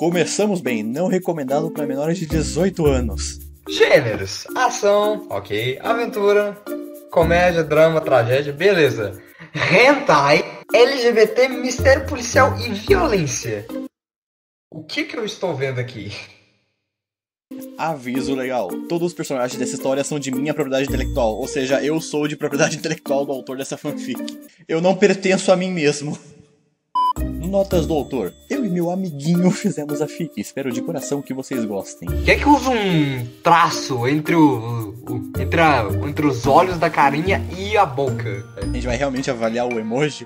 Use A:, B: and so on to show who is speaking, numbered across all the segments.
A: Começamos bem, não recomendado para menores de 18 anos.
B: Gêneros: ação, ok. Aventura, comédia, drama, tragédia, beleza. Hentai, LGBT, mistério policial e violência. O que eu estou vendo aqui?
A: Aviso legal, todos os personagens dessa história são de minha propriedade intelectual, ou seja, eu sou de propriedade intelectual do autor dessa fanfic. Eu não pertenço a mim mesmo. Notas do autor. Eu e meu amiguinho fizemos a fic, espero de coração que vocês gostem.
B: Quer que usa um traço entre os olhos da carinha e a boca?
A: A gente vai realmente avaliar o emoji?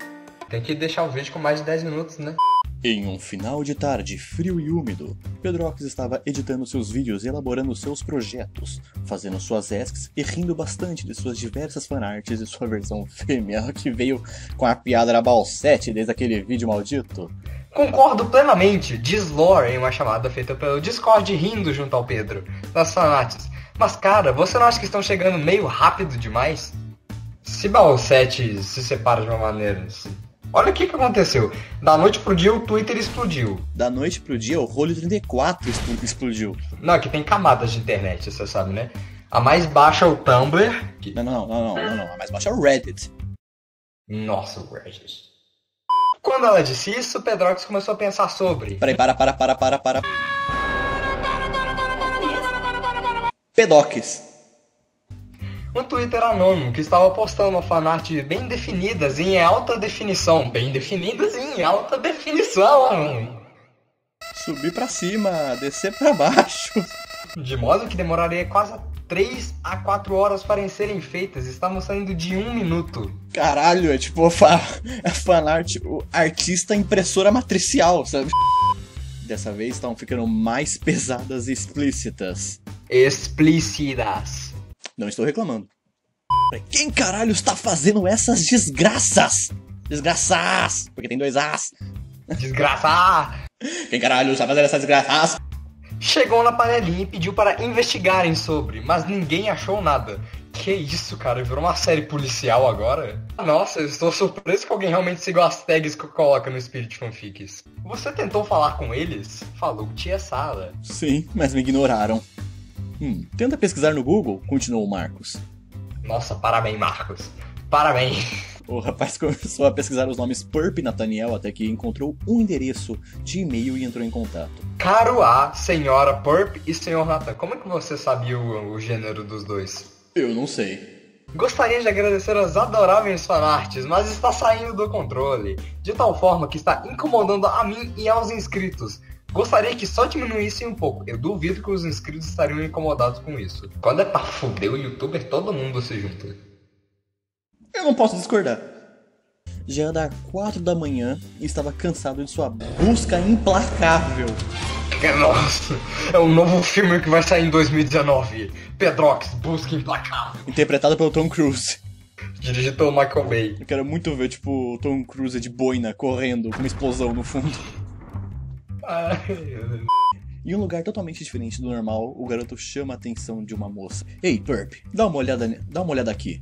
B: Tem que deixar o vídeo com mais de 10 minutos, né?
A: Em um final de tarde frio e úmido, Pedrox estava editando seus vídeos e elaborando seus projetos, fazendo suas asks e rindo bastante de suas diversas fanarts e sua versão fêmea que veio com a piada da Balsete desde aquele vídeo maldito.
B: Concordo plenamente, diz Lore em uma chamada feita pelo Discord rindo junto ao Pedro, das fanarts. Mas cara, você não acha que estão chegando meio rápido demais? Se Balsete se separa de uma maneira assim... Olha o que aconteceu. Da noite pro dia o Twitter explodiu.
A: Da noite pro dia o Rolho 34 explodiu.
B: Não, aqui tem camadas de internet, você sabe, né? A mais baixa é o Tumblr.
A: Não. A mais baixa é o Reddit.
B: Nossa, o Reddit. Quando ela disse isso, o Pedrox começou a pensar sobre...
A: Peraí, para. Pedoques.
B: Um Twitter anônimo que estava postando uma fanart bem definidas em alta definição. Bem definidas em alta definição.
A: Subir pra cima, descer pra baixo.
B: De modo que demoraria quase 3 a 4 horas para serem feitas. Estavam saindo de 1 minuto.
A: Caralho, é tipo a fanart, o artista impressora matricial, sabe? Dessa vez estão ficando mais pesadas e explícitas.
B: Explícitas.
A: Não estou reclamando. Quem caralho está fazendo essas desgraças? Desgraças! Porque tem 2 As.
B: Desgraçar!
A: Quem caralho está fazendo essas desgraças?
B: Chegou na panelinha e pediu para investigarem sobre, mas ninguém achou nada. Que isso, cara? Virou uma série policial agora? Nossa, eu estou surpreso que alguém realmente seguiu as tags que eu coloco no Spirit Fanfics. Você tentou falar com eles? Falou tia Sala.
A: Sim, mas me ignoraram. Tenta pesquisar no Google, continuou o Marcos.
B: Nossa, parabéns, Marcos. Parabéns.
A: O rapaz começou a pesquisar os nomes Purp e Nathaniel até que encontrou um endereço de e-mail e entrou em contato.
B: Caro A, senhora Purp e senhor Nathan, como é que você sabia o gênero dos dois?
A: Eu não sei.
B: Gostaria de agradecer as adoráveis fanarts, mas está saindo do controle, de tal forma que está incomodando a mim e aos inscritos. Gostaria que só diminuíssem um pouco. Eu duvido que os inscritos estariam incomodados com isso. Quando é pra fuder o youtuber, todo mundo se junta.
A: Eu não posso discordar. Já era das 4 da manhã e estava cansado de sua busca implacável.
B: Nossa, é um novo filme que vai sair em 2019. Pedrox, Busca Implacável.
A: Interpretado pelo Tom Cruise.
B: Dirigido pelo Michael Bay.
A: Eu quero muito ver, tipo, o Tom Cruise de boina correndo com uma explosão no fundo. Em um lugar totalmente diferente do normal, o garoto chama a atenção de uma moça. Ei, Purp, dá uma olhada aqui.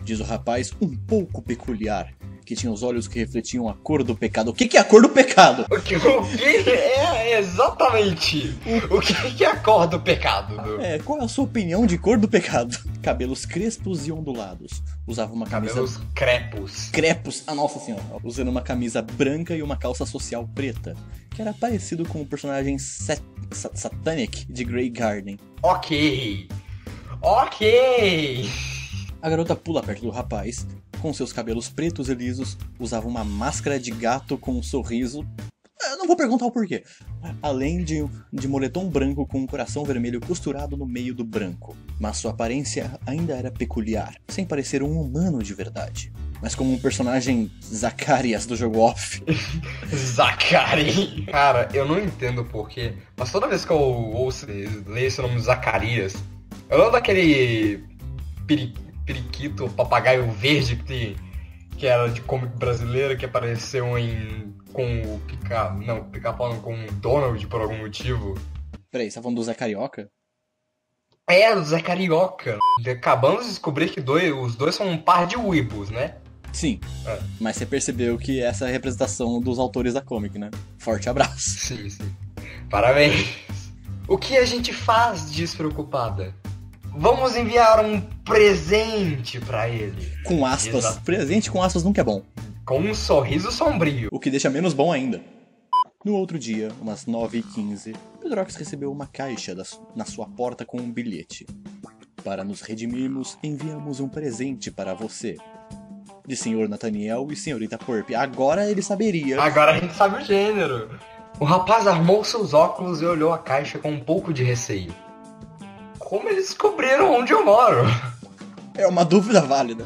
A: Diz o rapaz, um pouco peculiar, que tinha os olhos que refletiam a cor do pecado. O que é a cor do pecado?
B: O que é exatamente? O que é a cor do pecado?
A: Qual é a sua opinião de cor do pecado? Cabelos crespos e ondulados. Usava uma camisa...
B: Cabelos crepos.
A: Crepos, nossa senhora. Usando uma camisa branca e uma calça social preta, que era parecido com o personagem Satanic de Grey Garden.
B: Ok.
A: A garota pula perto do rapaz, com seus cabelos pretos e lisos, usava uma máscara de gato com um sorriso... Eu não vou perguntar o porquê. Além de moletom branco com um coração vermelho costurado no meio do branco. Mas sua aparência ainda era peculiar, sem parecer um humano de verdade. Mas como um personagem Zacarias do jogo Off.
B: Zacarias! Cara, eu não entendo o porquê, mas toda vez que eu ouço ler esse nome Zacarias, eu lembro daquele periquito, papagaio verde que era de comic brasileiro, que apareceu com o Pica-Pau com o Donald por algum motivo.
A: Peraí, você tá falando do Zé Carioca?
B: É, do Zé Carioca. Acabamos de descobrir que os dois são um par de weebos, né?
A: Sim, mas você percebeu que essa é a representação dos autores da comic, né? Forte abraço.
B: Sim. Parabéns. O que a gente faz, despreocupada? Vamos enviar um presente pra ele.
A: Com aspas.
B: Exato.
A: Presente com aspas nunca é bom.
B: Com um sorriso sombrio.
A: O que deixa menos bom ainda. No outro dia, umas 9h15, Pedrox recebeu uma caixa na sua porta com um bilhete. Para nos redimirmos, enviamos um presente para você. De Sr. Nathaniel e Srta. Purp. Agora ele saberia.
B: Agora a gente sabe o gênero. O rapaz armou seus óculos e olhou a caixa com um pouco de receio. Como eles descobriram onde eu moro?
A: É uma dúvida válida.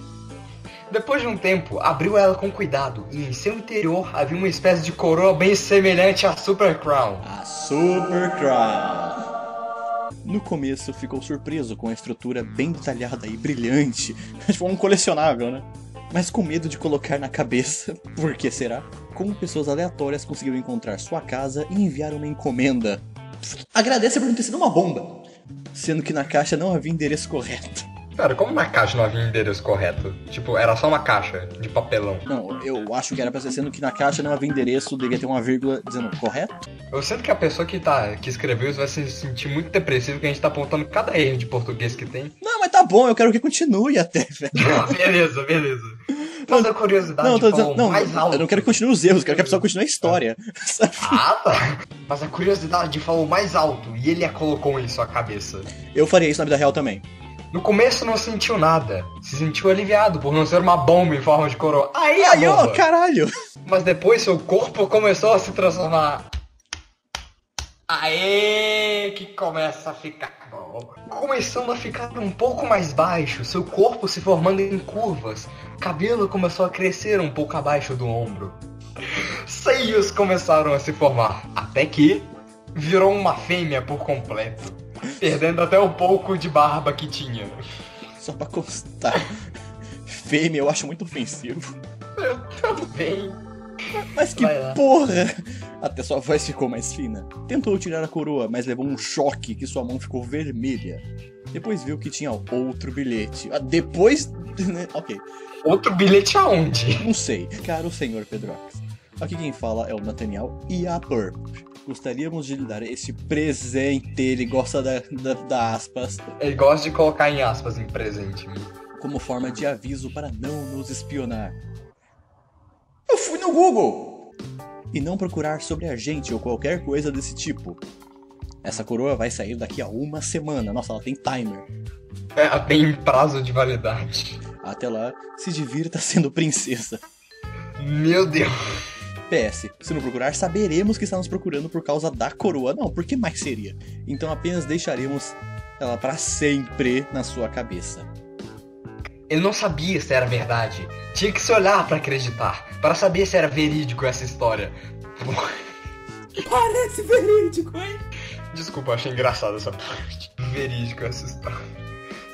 B: Depois de um tempo, abriu ela com cuidado e em seu interior havia uma espécie de coroa bem semelhante à Super Crown.
A: A Super Crown. No começo ficou surpreso com a estrutura bem detalhada e brilhante. Tipo um colecionável, né? Mas com medo de colocar na cabeça, por que será? Como pessoas aleatórias conseguiram encontrar sua casa e enviar uma encomenda. Agradeça por não ter sido uma bomba. Sendo que na caixa não havia endereço correto.
B: Cara, como na caixa não havia endereço correto? Tipo, era só uma caixa de papelão.
A: Não, eu acho que era pra ser sendo que na caixa não havia endereço, devia ter uma vírgula dizendo correto.
B: Eu sinto que a pessoa que escreveu isso vai se sentir muito depressivo, porque a gente tá apontando cada erro de português que tem.
A: Não, mas tá bom, eu quero que continue até, velho.
B: Beleza. Mas a curiosidade
A: Não, tô dizendo, não,
B: mais alto.
A: eu não quero que continue os erros, eu quero que a pessoa continue a história.
B: Ah, tá. Mas a curiosidade falou mais alto e ele a colocou em sua cabeça.
A: Eu faria isso na vida real também.
B: No começo não sentiu nada. Se sentiu aliviado por não ser uma bomba em forma de coroa. Aí a
A: Ai,
B: bomba.
A: ó, caralho!
B: Mas depois seu corpo começou a se transformar. Aê, que começa a ficar bom. Começando a ficar um pouco mais baixo, seu corpo se formando em curvas. Cabelo começou a crescer um pouco abaixo do ombro. Seios começaram a se formar, até que virou uma fêmea por completo, perdendo até o pouco de barba que tinha.
A: Só pra constar. Fêmea eu acho muito ofensivo.
B: Eu também.
A: Mas que porra! Até sua voz ficou mais fina. Tentou tirar a coroa, mas levou um choque que sua mão ficou vermelha. Depois viu que tinha outro bilhete. Depois... ok.
B: Outro bilhete aonde?
A: Não sei. Caro senhor Pedrox. Aqui quem fala é o Nathaniel e a Purp. Gostaríamos de lhe dar esse presente. Ele gosta da aspas.
B: Ele gosta de colocar em aspas em presente.
A: Como forma de aviso para não nos espionar. Eu fui no Google! E não procurar sobre a gente ou qualquer coisa desse tipo. Essa coroa vai sair daqui a uma semana. Nossa, ela tem timer.
B: Ela tem prazo de validade.
A: Até lá, se divirta sendo princesa.
B: Meu Deus.
A: PS, se não procurar, saberemos que está nos procurando por causa da coroa. Não, por que mais seria? Então apenas deixaremos ela para sempre na sua cabeça.
B: Ele não sabia se era verdade. Tinha que se olhar pra acreditar, para saber se era verídico essa história.
A: Parece verídico, hein?
B: Desculpa, achei engraçada essa parte. Verídico essa história.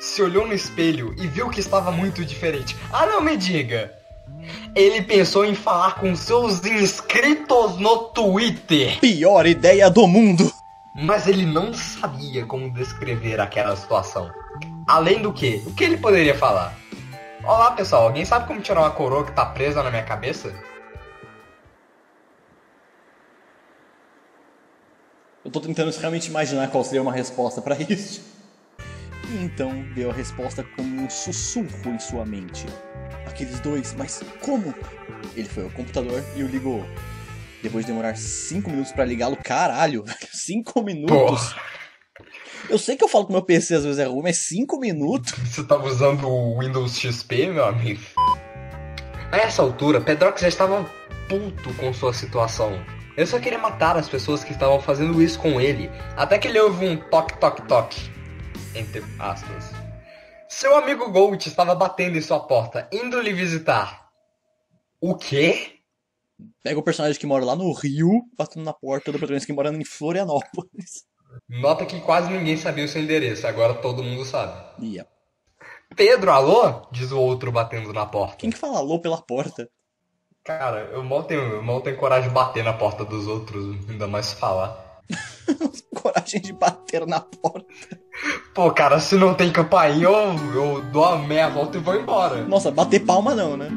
B: Se olhou no espelho e viu que estava muito diferente. Ah, não me diga! Ele pensou em falar com seus inscritos no Twitter.
A: Pior ideia do mundo!
B: Mas ele não sabia como descrever aquela situação. Além do que, o que ele poderia falar? Olá pessoal, alguém sabe como tirar uma coroa que tá presa na minha cabeça?
A: Eu tô tentando realmente imaginar qual seria uma resposta pra isso. E então deu a resposta como um sussurro em sua mente. Aqueles dois, mas como? Ele foi ao computador e o ligou. Depois de demorar 5 minutos pra ligá-lo, caralho, 5 minutos? Porra. Eu sei que eu falo que meu PC às vezes é ruim, mas 5 minutos?
B: Você tava usando o Windows XP, meu amigo? A essa altura, Pedrox já estava puto com sua situação. Ele só queria matar as pessoas que estavam fazendo isso com ele, até que ele ouve um toque, entre aspas. Seu amigo Gold estava batendo em sua porta, indo lhe visitar. O quê?
A: Pega o personagem que mora lá no Rio, batendo na porta do protagonista que mora em Florianópolis.
B: Nota que quase ninguém sabia o seu endereço, agora todo mundo sabe.
A: Yep.
B: Pedro, alô? Diz o outro batendo na porta.
A: Quem que fala alô pela porta?
B: Cara, eu mal tenho coragem de bater na porta dos outros, ainda mais falar.
A: Coragem de bater na porta.
B: Pô, cara, se não tem campainha, eu dou a meia volta e vou embora.
A: Nossa, bater palma não, né?